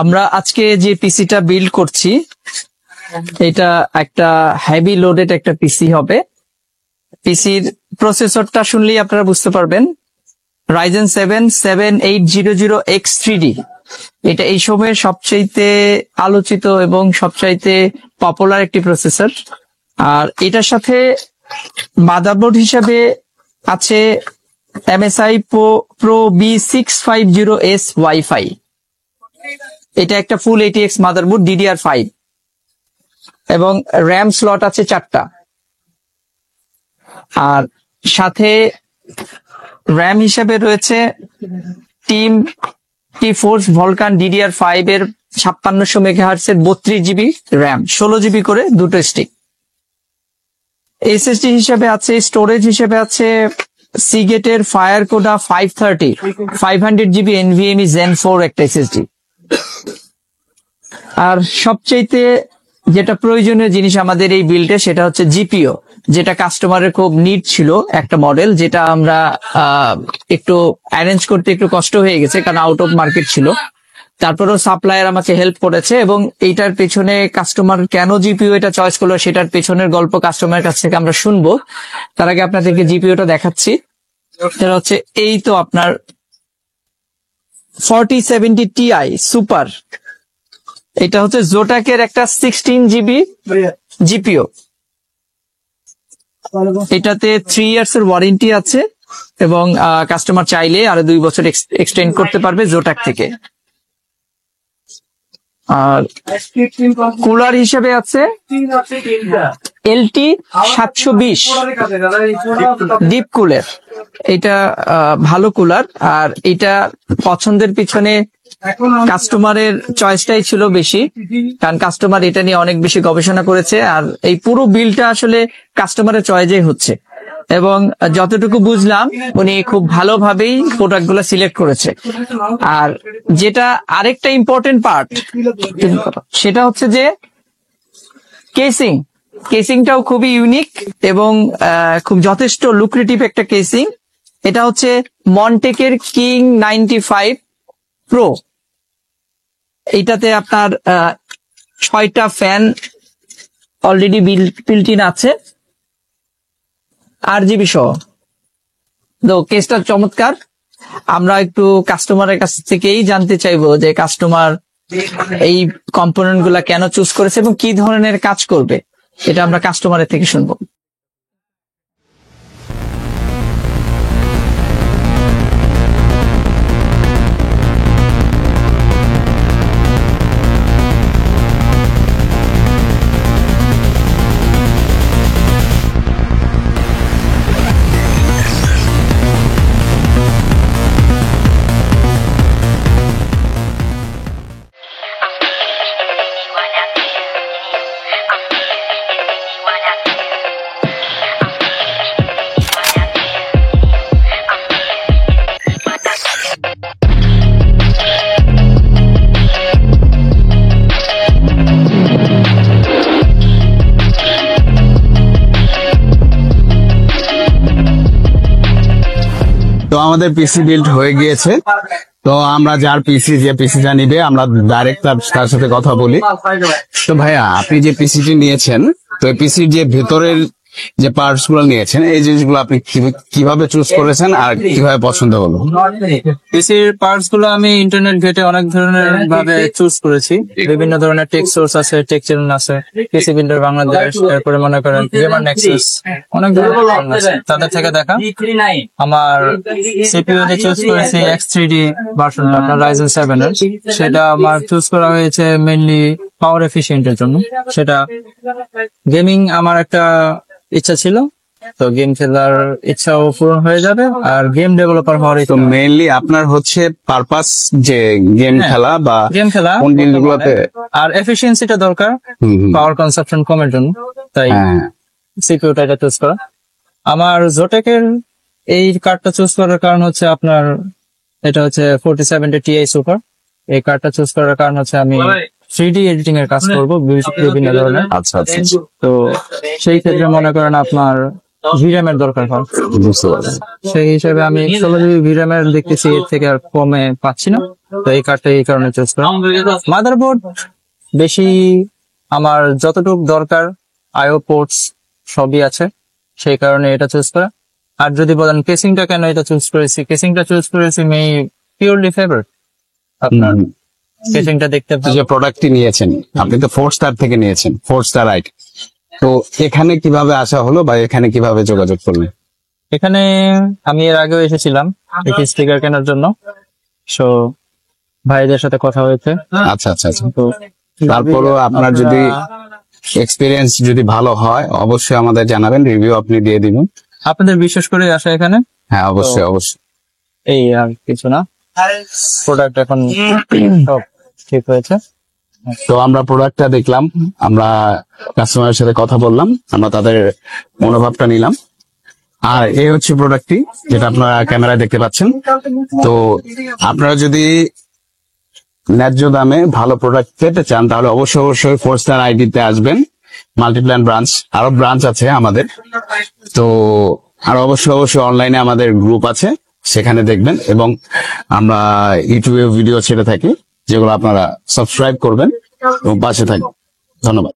আমরা আজকে যে পিসিটা বিল্ড করছি এটা একটা হেভি লোডেড একটা পিসি হবে। পিসির প্রসেসরটা শুনলেই আপনারা বুঝতে পারবেন, Ryzen 7 7800X3D। এটা এই সময়ের সবচাইতে আলোচিত এবং সবচাইতে পপুলার একটি প্রসেসর। আর এটার সাথে মাদারবোর্ড হিসাবে আছে MSI Pro B650S Wi-Fi। এটা একটা ফুল ATX মাদারবোর্ড DDR5 এবং র্যাম স্লট আছে 4টা। আর সাথে র্যাম হিসেবে রয়েছে টিম T-Force Vulkan DDR5 এর 5600 মেগাহার্টজ এর 32GB র্যাম, 16GB করে দুটো স্টিক। SSD হিসেবে আছে, স্টোরেজ হিসেবে আছে Seagate এর Firecoda 530 500GB NVMe Zen 4 একটা SSD। আর সবচাইতে যেটা প্রয়োজনীয় জিনিস আমাদের এই বিল্ডে সেটা হচ্ছে জিপিও, যেটা কাস্টমারের খুব নিড ছিল একটা মডেল, যেটা আমরা একটু অ্যারেঞ্জ করতে একটু কষ্ট হয়ে গেছে কারণ আউট অফ মার্কেট ছিল। তারপরেও সাপ্লায়ার আমাকে হেল্প করেছে এবং এইটার পেছনে কাস্টমার কেন জিপিও এটা চয়েস করলো সেটার পেছনের গল্প কাস্টমারের কাছ থেকে আমরা শুনবো। তার আগে আপনাদেরকে জিপিওটা দেখাচ্ছি। সেটা হচ্ছে এই তো আপনার 4070 Ti সুপার। এটা হচ্ছে জোটাকের একটা 16GB জিপিও। এটাতে 3 ইয়ার্স এর ওয়ারেন্টি আছে এবং কাস্টমার চাইলে আরো 2 বছর এক্সটেন্ড করতে পারবে জোটাক থেকে। আর কুলার হিসেবে আছে LT 720 ডিপ কুলার। এটা ভালো কুলার। আর এটা পছন্দের পিছনে কাস্টমারের চয়েসটাই ছিল বেশি, কারণ কাস্টমার এটা নিয়ে অনেক বেশি গবেষণা করেছে। আর এই পুরো বিলটা আসলে কাস্টমারের চয়েসেই হচ্ছে এবং যতটুকু বুঝলাম উনি খুব ভালোভাবেই প্রোডাক্ট গুলো সিলেক্ট করেছে। আর যেটা আরেকটা ইম্পর্টেন্ট পার্ট সেটা হচ্ছে যে কেসিংটাও খুবই ইউনিক এবং খুব যথেষ্ট লুক্রেটিভ একটা কেসিং। এটা হচ্ছে মন্টেকের কিং 95 প্রো। এইটাতে আপনার 6টা ফ্যান অলরেডি বিল্ট ইন আছে, RGB সহ। তো কেসটা চমৎকার। আমরা একটু কাস্টমারের কাছ থেকেই জানতে চাইবো যে কাস্টমার এই কম্পোনেন্ট গুলা কেন চুজ করেছে এবং কি ধরনের কাজ করবে, এটা আমরা কাস্টমারের থেকে শুনবো। তো আমাদের পিসি বিল্ড হয়ে গিয়েছে। তো আমরা যে পিসিটা নিবে আমরা ডাইরেক্ট তার সাথে কথা বলি। তো ভাইয়া, আপনি যে পিসিটি নিয়েছেন, তো পিসির যে ভেতরের যে পার্টস গুলো নিয়েছেন, এই জিনিসগুলো আপনি কিভাবে চুজ করেছেন আর কিভাবে পছন্দ হলো? পিসির পার্টস গুলো আমি ইন্টারনেট ঘেটে অনেক ধরনের ভাবে চুজ করেছি। বিভিন্ন ধরনের টেক সোর্স আছে, টেক চ্যানেল আছে, পিসি বিল্ডার বাংলাদেশ, তারপরে মনে করেন গেমার নেক্সাস, অনেক ধরনের আছে। তাদের থেকে দেখা আমার সিপিইউ তে চুজ করেছি X3D ভার্সন, আপনার Ryzen 7 এর। সেটা আমার চুজ করা হয়েছে মেইনলি পাওয়ার এফিশিয়েন্টের জন্য। সেটা গেমিং আমার একটা ইচ্ছা ছিল, তো গেম খেলার ইচ্ছাও পূরণ হয়ে যাবে আর গেম ডেভেলপার হওয়ার। তো মেইনলি আপনার হচ্ছে পারপাস যে গেম খেলা বা গেম খেলা কোন জিনিসগুলোতে, আর এফিশিয়েন্সিটা দরকার পাওয়ার কনসাম্পশন কমের জন্য, তাই সিপিইউটা এটা চুজ করা। আমার জোটেকের এই কার্ডটা চুজ করার কারণ হচ্ছে আপনার এটা হচ্ছে 4070 Ti সুপার। এই কার্ডটা চুজ করার কারণ হচ্ছে আমি 3D এডিটিং এর কাজ করবো বিভিন্ন ধরনের। আচ্ছা আচ্ছা। তো সেই ক্ষেত্রে মনে করেন আপনার ভিরাম এর দরকার হয়। বুঝতে পারছি। সেই হিসেবে আমি 16 GB ভিরাম এর দেখতেছি, এর থেকে আর কমে পাচ্ছি না, তো এই কার্ডটা এই কারণে চুজ করা। মাদারবোর্ড বেশি আমার যতটুকু দরকার, আইও পোর্টস সবই আছে, সেই কারণে এটা চুজ করা। আর যদি বলেন কেসিংটা কেন এটা চুজ করেছি, কেসিংটা চুজ করেছি পিওরলি ফেভার। আপনার কেসিংটা দেখতে তো যে প্রোডাক্টটি নিয়েছেন আপনি তো 4 স্টার থেকে নিয়েছেন, 4 স্টার রাইট। তো এখানে কিভাবে আসা হলো বা এখানে কিভাবে যোগাযোগ করলেন? এখানে আমি এর আগেও এসেছিলাম একটি স্টিকার কেনার জন্য, সো ভাইদের সাথে কথা হয়েছে। আচ্ছা আচ্ছা আচ্ছা। তো তারপরও আপনার যদি এক্সপিরিয়েন্স যদি ভালো হয় অবশ্যই আমাদের জানাবেন, রিভিউ আপনি দিয়ে দিবেন। আপনাদের বিশেষ করে আসা এখানে, হ্যাঁ অবশ্যই অবশ্যই। এই আর কিছু না, প্রোডাক্ট এখন সব ঠিক হয়েছে। তো আমরা প্রোডাক্টটা দেখলাম, আমরা কাস্টমারের সাথে কথা বললাম, আমরা তাদের মনোভাবটা নিলাম। আর এই হচ্ছে প্রোডাক্টটি যেটা আপনারা ক্যামেরায় দেখতে পাচ্ছেন। তো আপনারা যদি ন্যায্য দামে ভালো প্রোডাক্ট পেতে চান তাহলে অবশ্যই অবশ্যই 4 স্টার আইডিতে আসবেন। মাল্টিপ্ল্যান ব্রাঞ্চ, আরো ব্রাঞ্চ আছে আমাদের। তো আর অবশ্যই অবশ্যই অনলাইনে আমাদের গ্রুপ আছে, সেখানে দেখবেন। এবং আমরা ইউটিউবে ভিডিও ছেড়ে থাকি যেগুলো আপনারা সাবস্ক্রাইব করবেন এবং পাশে থাকবেন। ধন্যবাদ।